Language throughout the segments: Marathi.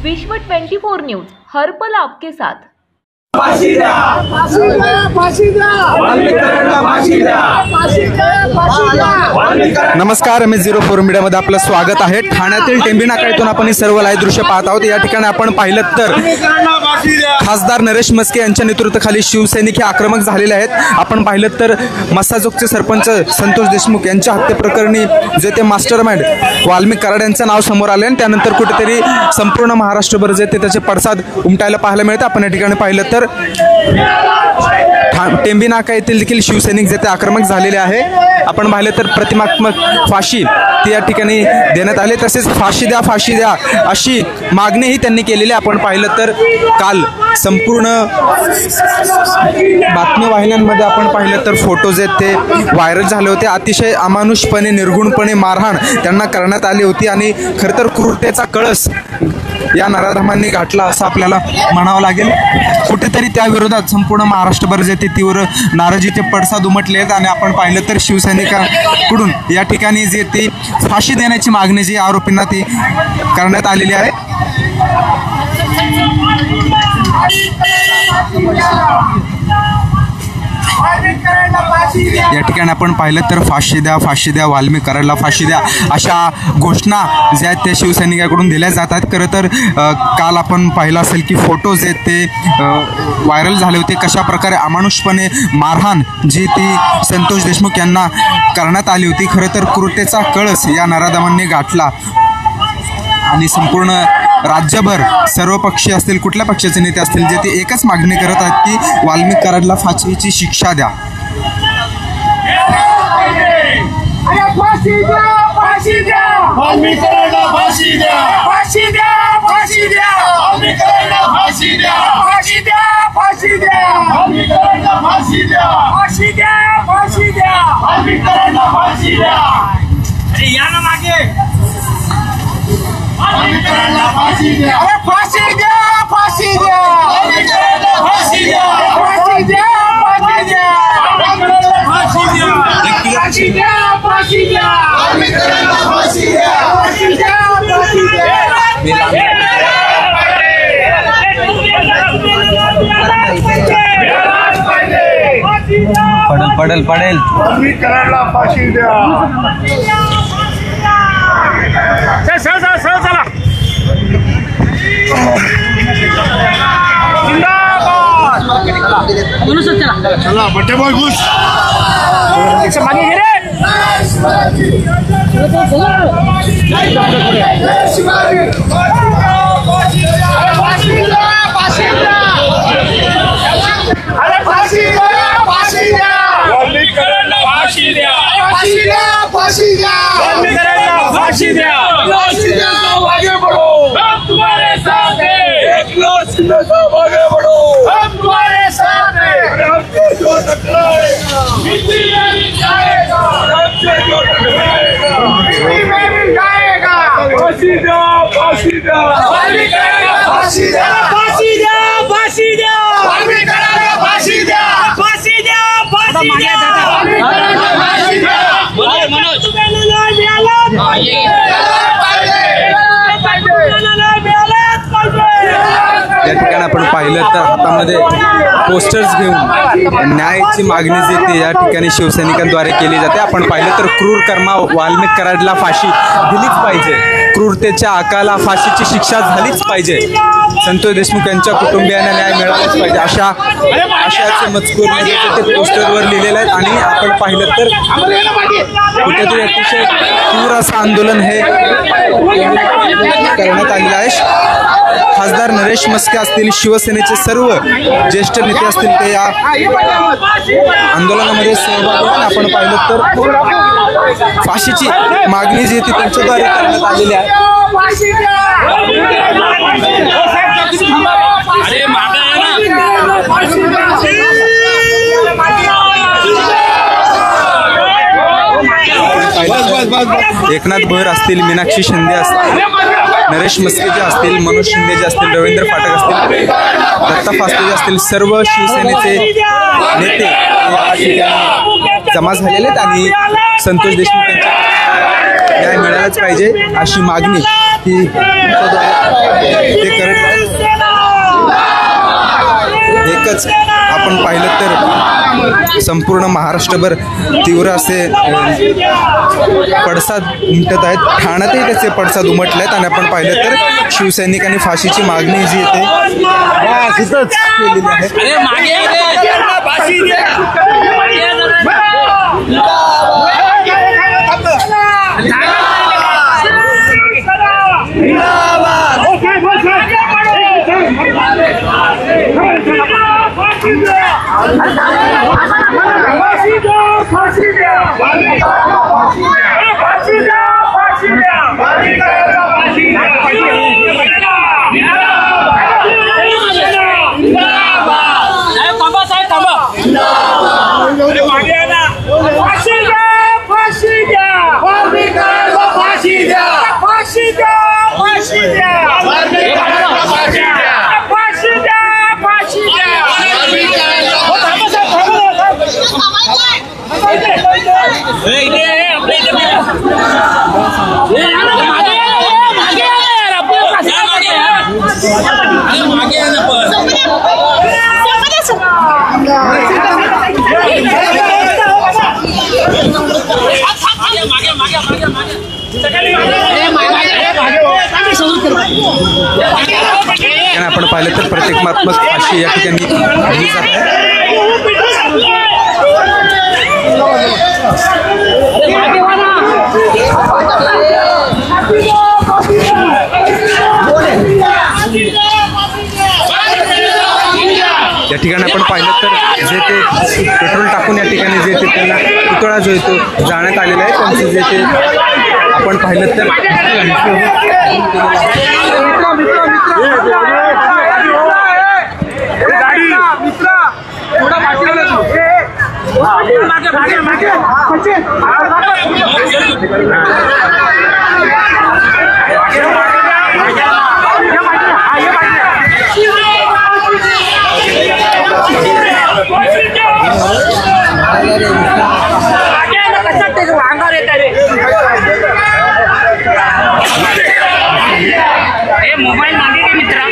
विश्व 24 न्यूज हर पल आपके साथ। फाशी द्या, फाशी द्या, फाशी द्या, फाशी द्या, फाशी द्या, फाशी द्या। नमस्कार, मी 04 मीडियामध्ये आपलं स्वागत आहे। ठाण्यातील टेंबी नाक्यातून आपण ही सर्व लाईव्ह दृश्य पाहत आहोत। या ठिकाणी आपण पाहिलं तर खासदार नरेश म्हस्के यांच्या नेतृत्वाखाली शिवसैनिक हे आक्रमक झालेले आहेत। आपण पाहिलं तर मस्साजोगचे सरपंच संतोष देशमुख यांच्या हत्येप्रकरणी जे ते मास्टरमाइंड वाल्मिक कराड यांचं नाव समोर आले आणि त्यानंतर कुठेतरी संपूर्ण महाराष्ट्रभर जे ते त्याचे पडसाद उमटायला पाहायला मिळते। आपण या ठिकाणी पाहिलं तर टेंबी नाका येथील देखील शिवसैनिक जे ते आक्रमक झालेले आहे। आपण पाहिलं तर प्रतिमात्मक फाशी ती या ठिकाणी देण्यात आली, तसेच फाशी द्या अशी मागणीही त्यांनी केलेली। आपण पाहिलं तर काल संपूर्ण बातमी वाहिन्यांमध्ये आपण पाहिलं तर फोटो जे ते व्हायरल झाले होते। अतिशय अमानुषपणे निर्गुणपणे मारहाण त्यांना करण्यात आली होती आणि खरं तर क्रूरतेचा कळस या नराधमांनी घातला असं आपल्याला म्हणावं लागेल। कुठेतरी त्या विरोधात संपूर्ण महाराष्ट्रभर जे ते तीव्र नाराजीचे पडसाद उमटले आहेत आणि आपण पाहिलं तर शिवसैनिकांकडून या ठिकाणी जे ती फाशी देण्याची मागणी जी आरोपींना ती करण्यात आलेली आहे। या ठिकाणी आपण पाहिलं तर फाशी द्या वाल्मिक कराडला फाशी द्या अशा घोषणा ज्या आहेत त्या शिवसैनिकांकडून दिल्या जातात। खरं तर काल आपण पाहिलं असेल की फोटोज आहेत ते व्हायरल झाले होते, कशा प्रकारे अमानुषपणे मारहाण जी ती संतोष देशमुख यांना करण्यात आली होती। खरं तर क्रूरतेचा कळस या नराधमांनी गाठला आणि संपूर्ण राज्यभर सर्व पक्षी असतील, कुठल्या पक्षाचे नेते असतील, जे ते एकच मागणी करत आहेत की वाल्मिक कराडला फाशीची शिक्षा द्या। फाशी द्या, फाशी द्या, वाल्मिक कराडला फाशी द्या, फाशी द्या, फाशी द्या, वाल्मिक कराडला फाशी द्या, फाशी द्या, फाशी द्या, वाल्मिक कराडला फाशी द्या, फाशी द्या, फाशी द्या, वाल्मिक कराडला फाशी द्या। अरे या ना मागे, वाल्मिक कराडला फाशी द्या, अरे फाशी द्या, फाशी द्या, वाल्मिक कराडला फाशी द्या, फाशी द्या, फाशी द्या, वाल्मिक कराडला फाशी द्या, फाशी द्या, फाशी द्या, वाल्मिक कराडला फाशी द्या, फाशी द्या, फाशी द्या, पडेल वाल्मिक कराडला फाशी द्या। चला जिंदाबाद, चला बट्टे बॉय घुस मागे घे रे। अरे फाशी द्या, फाशी द्या, वाल्मिक कराडला फाशी द्या, फाशी द्या, फाशी द्या, वाल्मिक कराडला फाशी द्या, फाशी द्या, आगे बढ़ो, हम तुम्हारे साथ हैं, एक लाख आगे बढ़ो, हम तुम्हारे साथ हैं, हमसे जो टकराएगा मिट्टी में मिल जाएगा, हमसे जो टकराएगा मिट्टी में मिल जाएगा। फाशी द्या, फाशी द्या, वाल्मिक कराडला फाशी द्या, फाशी द्या, फाशी द्या, वाल्मिक कराडला फाशी द्या, फाशी द्या, फाशी द्या, वाल्मिक कराडला फाशी द्या। मनोज या ठिकाणी आपण पाहिलं तर हातामध्ये पोस्टर्स घेऊन न्यायाची मागणी जी ती या ठिकाणी शिवसैनिकांद्वारे केली जाते। आपण पाहिलं तर क्रूर कर्मा वाल्मिक कराडला फाशी दिलीच पाहिजे, क्रूरतेच्या आकाला फाशीची शिक्षा झालीच पाहिजे, संतोष देशमुख यांच्या कुटुंबियांना न्याय मिळालाच पाहिजे अशाचे मजकूर ते पोस्टरवर लिहिलेले आहेत। आणि आपण पाहिलं तर कुठेतरी अतिशय तीव्र असं आंदोलन हे करण्यात आलेलं आहे। खासदार नरेश म्हस्के असतील, शिवसेनेचे सर्व ज्येष्ठ नेते असतील ते या आंदोलनामध्ये सहभागी होऊन आपण पाहिलं तर फाशीची मागणी जी ती त्यांच्याद्वारे करण्यात आलेली आहे। एकनाथ भोयर असतील, मीनाक्षी शिंदे असतील, नरेश म्हस्के जे असतील, मनोज शिंदे जे असतील, रवींद्र फाटक असतील, दत्ता फास्ते जे असतील, सर्व शिवसेनेचे नेते या ठिकाणी जमा झालेले आहेत आणि संतोष देशमुख यांच्या न्याय मिळालाच पाहिजे अशी मागणी ही ते करत एकच आपण पाहिलं तर संपूर्ण महाराष्ट्रभर तीव्र असे पडसाद उमटत आहेत. ठाण्यातही त्याचे पडसाद उमटले आहेत आणि आपण पाहिलं तर शिवसैनिकांनी फाशीची मागणी जी येते तिथंच केलेली आहे. आपण पाहिलं तर प्रतिकात्मक फाशी या ठिकाणी दिली जात आहे. या ठिकाणी आपण पाहिलं तर जे ते पेट्रोल टाकून या ठिकाणी जे ते त्यांना पुतळा जो येतो जाण्यात आलेला आहे त्यांचं जे ते आपण पाहिलं तर मोबाईल मागे घे मित्रा.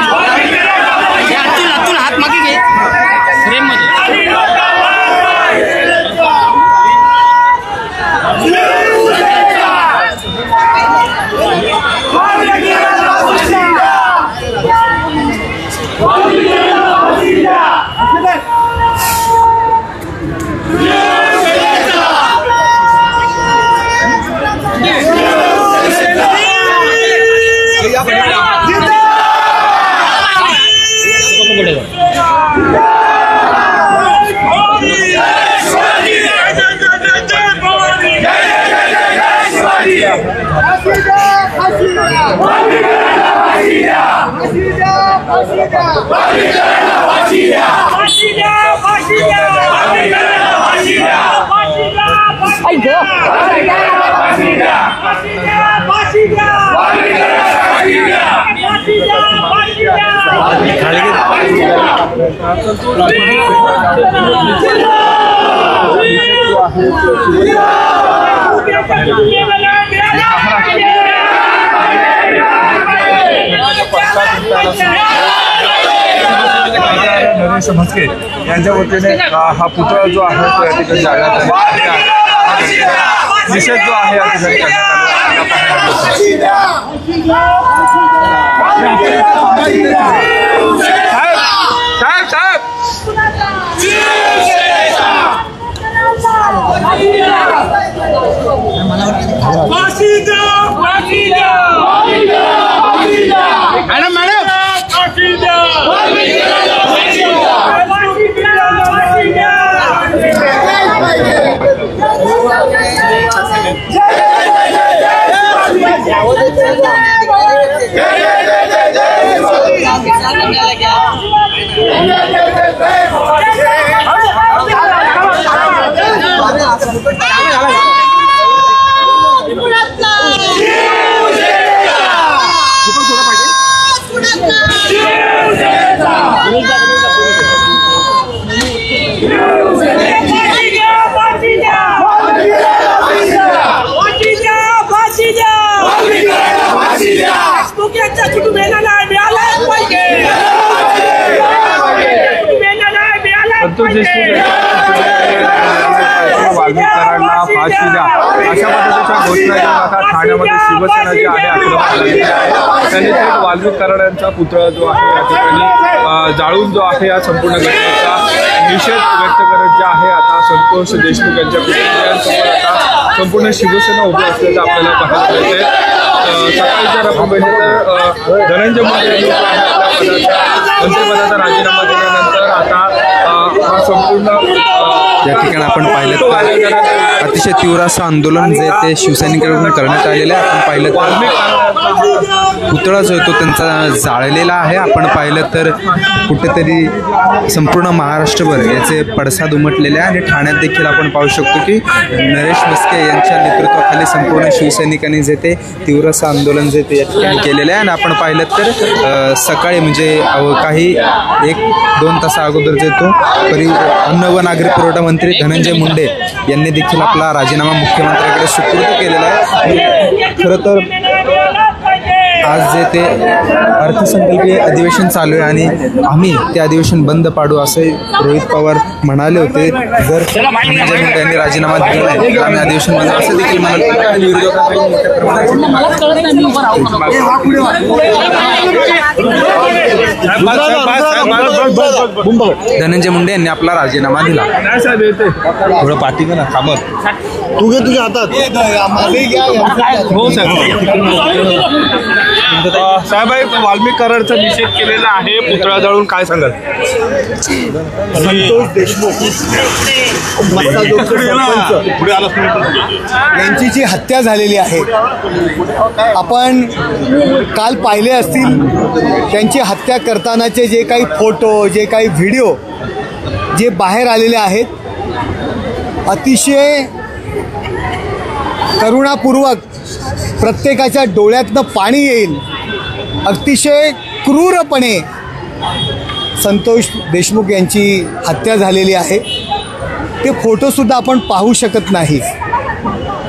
क्या चल रहा हाथ मागे घे फ्रेम मध्ये. नरेश म्हस्के यांच्या वतीने हा पुतळा जो आहे तो या ठिकाणी जाळण्यात आला. निषेध जो आहे या ठिकाणी साहेब संतोष देशमुख वाल्मिक कराडला फाशी द्या अशा पद्धतीच्या घोषणा घेऊन आता ठाण्यामध्ये शिवसेना जी आहे आक्रमक झालेली आहे। त्यांनी थेट वाल्मिक कराड यांचा पुतळा जो आहे या ठिकाणी जाळून जो आहे या संपूर्ण घटनेचा निषेध व्यक्त करत जे आहे आता संतोष देशमुख यांच्या कुटुंबियांसमोर आता संपूर्ण शिवसेना उभी असल्याचं आपल्याला पाहायला मिळते। सकाळी जर आपण पाहिजे तर धनंजय मुंडे यांनी आपल्या मंत्रिपदाचा राजीनामा दिल्यानंतर आता हा संपूर्ण या ठिकाणी आपण पाहिलं तर अतिशय तीव्र असं आंदोलन जे ते शिवसैनिकांकडून करण्यात आलेलं आहे। आपण पाहिलं तर पुतळा जो आहे तो त्यांचा जाळलेला आहे। आपण पाहिलं तर कुठेतरी संपूर्ण महाराष्ट्रभर याचे पडसाद उमटलेले आहे आणि ठाण्यात देखील आपण पाहू शकतो की नरेश म्हस्के यांच्या नेतृत्वाखाली संपूर्ण शिवसैनिकांनी जे ते तीव्र असं आंदोलन जे ते या ठिकाणी केलेलं आहे। आणि आपण पाहिलं तर सकाळी म्हणजे काही 1-2 तासा अगोदर जे तो अन्न व नागरी पुरवठा मंत्री धनंजय मुंडे यांनी देखील आपला राजीनामा मुख्यमंत्र्यांकडे सुपूर्द केलेला आहे। खरं तर आज जे ते अर्थसंकल्पीय अधिवेशन चालू आहे आणि आम्ही ते अधिवेशन बंद पाडू असे रोहित पवार म्हणाले होते। जर धनंजय मुंडे यांनी राजीनामा दिला नाही तर आम्ही अधिवेशन बंद असं देखील म्हणाले आणि विरोधकांनी मोठ्या प्रमाणात धनंजय मुंडे यांनी आपला राजीनामा दिला। थोडं पाठी ना कामत तू घे तुझ्या हातात हो साहेब वाल्मिक कराडचा निषेध केलेला आहे पुतळा जाळून काय सांगाल? संतोष देशमुख यांची जी हत्या झालेली आहे आपण काल पाहिले असतील। त्यांची हत्या करतानाचे जे काही फोटो जे काही व्हिडिओ जे बाहेर आलेले आहेत अतिशय करुणापूर्वक प्रत्येकाच्या डोळ्यातनं पाणी येईल अतिशय क्रूरपणे संतोष देशमुख यांची हत्या झालेली आहे। ते फोटोसुद्धा आपण पाहू शकत नाही।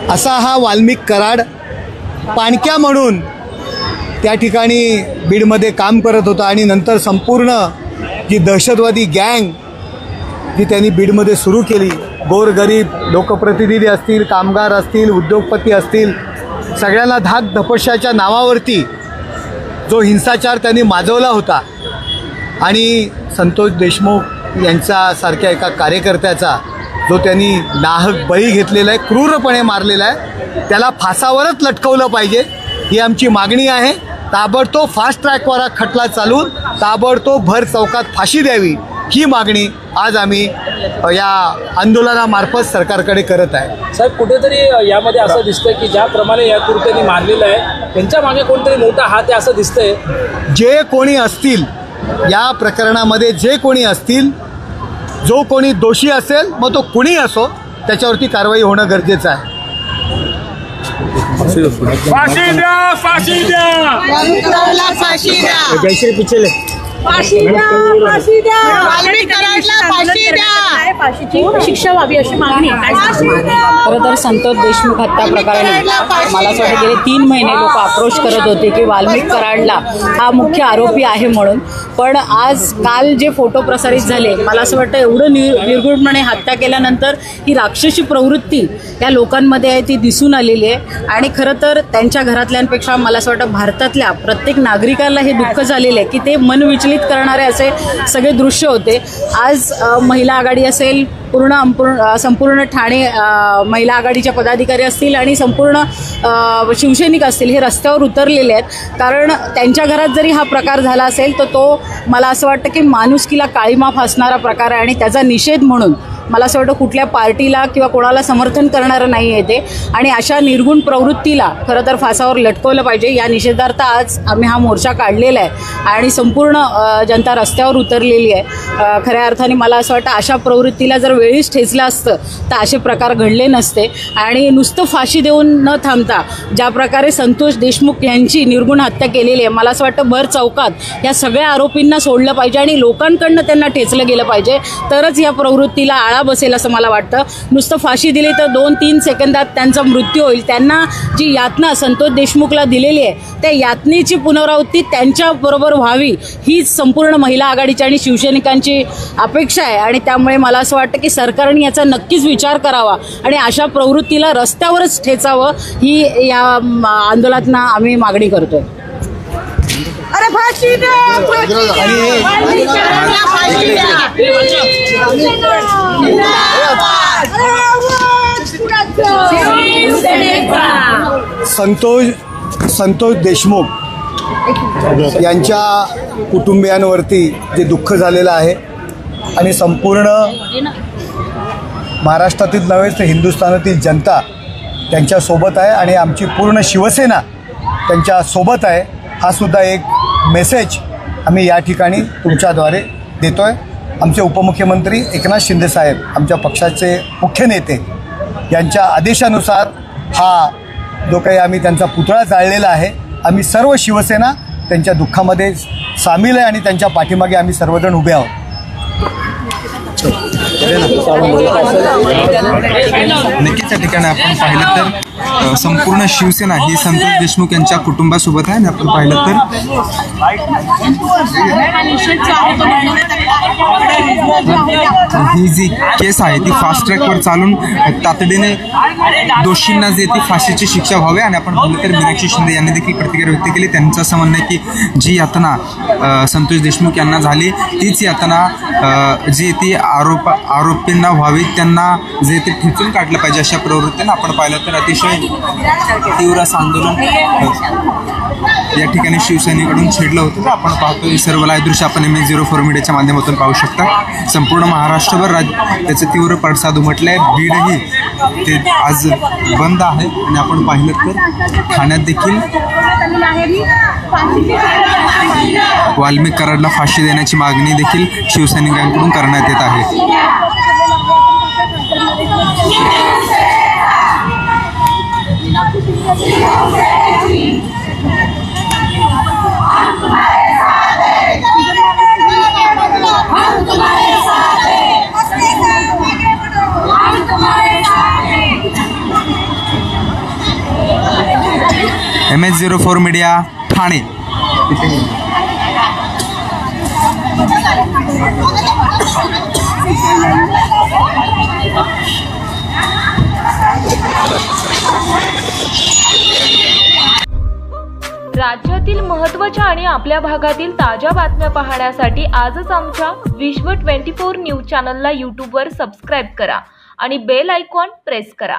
असा हा वाल्मिक कराड पाणक्या म्हणून त्या ठिकाणी बीडमध्ये काम करत होता आणि नंतर संपूर्ण जी दहशतवादी गँग जी त्यांनी बीडमध्ये सुरू केली गोरगरीब लोकप्रतिनिधी असतील कामगार असतील उद्योगपती असतील सगळ्यांना धाक धपशाच्या नावावरती जो हिंसाचार त्यांनी माजवला होता आणि संतोष देशमुख यांच्यासारख्या एका कार्यकर्त्याचा जो त्यांनी नाहक बळी घेतलेला आहे क्रूरपणे मारलेला आहे त्याला फासावरच लटकवलं पाहिजे ही आमची मागणी आहे। ताबडतोब फास्ट ट्रॅकवर खटला चालून ताबडतोब भर चौकात फाशी द्यावी ही मागणी आज आम्ही या आंदोलनामार्फत सरकारकडे करत आहे। साहेब कुठेतरी यामध्ये असं दिसतंय की ज्याप्रमाणे या कृत्याने मारलेलं आहे त्यांच्या मागे कोणतरी मोठा हात आहे असं दिसतंय। जे कोणी असतील या प्रकरणामध्ये जे कोणी असतील जो कोणी दोषी असेल मग तो कुणी असो त्याच्यावरती कारवाई होणं गरजेचं आहे। फाशी द्या फाशी द्या फाशी द्या जयश्री पिछले फाशी द्या वाल्मिक कराडला फाशी द्या फाशीची शिक्षा व्हावी अशी मागणी खरं तर संतोष देशमुख हत्या प्रकरणी मला असं वाटतं गेले 3 महिने लोक आक्रोश करत होते की वाल्मिक कराडला हा मुख्य आरोपी आहे म्हणून। पण आज काल जे फोटो प्रसारित झाले मला असं वाटतं एवढं निर्गुणपणे हत्या केल्यानंतर ही राक्षसी प्रवृत्ती या लोकांमध्ये आहे ती दिसून आलेली आहे आणि खरं तर त्यांच्या घरातल्यांपेक्षा मला असं वाटतं भारतातल्या प्रत्येक नागरिकाला हे दुःख झालेलं आहे की ते मन विचलित करणारे असे सगळे दृश्य होते। आज महिला आघाडी असेल संपूर्ण ठाणे महिला आघाडीच्या पदाधिकारी असतील आणि संपूर्ण शिवसैनिक असतील हे रस्त्यावर उतरलेले आहेत कारण त्यांच्या घरात जरी हा प्रकार झाला असेल तर तो मला असं वाटतं की माणुसकीला काळीमा फासणारा प्रकार आहे आणि त्याचा निषेध म्हणून मला असं वाटतं कुठल्या पार्टीला किंवा कोणाला समर्थन करणारं नाही आहे ते, आणि अशा निर्गुण प्रवृत्तीला खरं तर फासावर लटकवलं पाहिजे. या निषेधार्थ आज आम्ही हा मोर्चा काढलेला आहे आणि संपूर्ण जनता रस्त्यावर उतरलेली आहे. खऱ्या अर्थाने मला असं वाटतं अशा प्रवृत्तीला जर वेळीच ठेचलं असतं तर असे प्रकार घडले नसते. आणि नुसतं फाशी देऊन न थांबता ज्या प्रकारे संतोष देशमुख यांची निर्गुण हत्या केलेली आहे, मला असं वाटतं भर चौकात या सगळ्या आरोपींना सोडलं पाहिजे आणि लोकांकडनं त्यांना ठेचलं गेलं पाहिजे, तरच या प्रवृत्तीला आळा बसेल असं मला वाटतं. नुसतं फाशी दिली तर 2-3 सेकंदात त्यांचा मृत्यू होईल. त्यांना जी यातना संतोष देशमुखला दिलेली आहे त्या यातनेची पुनरावृत्ती त्यांच्याबरोबर व्हावी हीच संपूर्ण महिला आघाडीची आणि शिवसैनिकांची अपेक्षा आहे. आणि त्यामुळे मला असं वाटतं की सरकारने याचा नक्कीच विचार करावा आणि अशा प्रवृत्तीला रस्त्यावरच ठेचावं ही या आंदोलनात आम्ही मागणी करतोय. अरे फाशी द्या, फाशी द्या, फाशी द्या. संतोष देशमुख यांच्या कुटुंबियांवरती जे दुःख झालेलं आहे आणि संपूर्ण महाराष्ट्रातील नव्हे तर हिंदुस्थानातील जनता त्यांच्यासोबत आहे आणि आमची पूर्ण शिवसेना त्यांच्यासोबत आहे. हा सुद्धा एक मेसेज आम्ही या ठिकाणी तुमच्याद्वारे देतो आहे. आमचे उपमुख्यमंत्री एकनाथ शिंदेसाहेब आमच्या पक्षाचे मुख्य नेते यांच्या आदेशानुसार हा जो काही आम्ही त्यांचा पुतळा जाळलेला आहे, आम्ही सर्व शिवसेना त्यांच्या दुःखामध्ये सामील आहे आणि त्यांच्या पाठीमागे आम्ही सर्वजण उभे आहोत. नक्कीच या ठिकाणी आपण पाहिलं तर संपूर्ण शिवसेना ही संतोष देशमुख यांच्या कुटुंबासोबत आहे. आणि आपण पाहिलं तर ही जी केस आहे ती फास्ट ट्रॅकवर चालून तातडीने दोषींना जे ती फाशीची शिक्षा व्हावी. आणि आपण पाहिलं तर मीनाक्षी शिंदे यांनी देखील प्रतिक्रिया व्यक्त केली. त्यांचं असं म्हणणं आहे की जी यातना संतोष देशमुख यांना झाली तीच यातना जी ती आरोपींना व्हावी, त्यांना जे ते ठेचून काढलं पाहिजे अशा प्रवृत्तीनं आपण पाहिलं तर अतिशय तीव्र असं आंदोलन या ठिकाणी शिवसेनेकडून छेडलं होतं. तर आपण पाहतो सर्व लाईव्ह दृश्य आपण MH04 मीडियाच्या माध्यमातून पाहू शकता. संपूर्ण महाराष्ट्रभर त्याचं तीव्र पडसाद उमटलं आहे. बीडही ते आज बंद आहे. आणि आपण पाहिलं तर ठाण्यात देखील वाल्मिक कराडला फाशी देण्याची मागणी देखील शिवसैनिकांकडून करण्यात येत आहे. MH04 media Thane. राज्यातील महत्त्वाच्या आणि आपल्या भागातील ताज्या बातम्या पाहण्यासाठी आजच आमच्या विश्व 24 न्यूज चॅनलला यूट्यूबवर सबस्क्राईब करा आणि बेल आयकॉन प्रेस करा.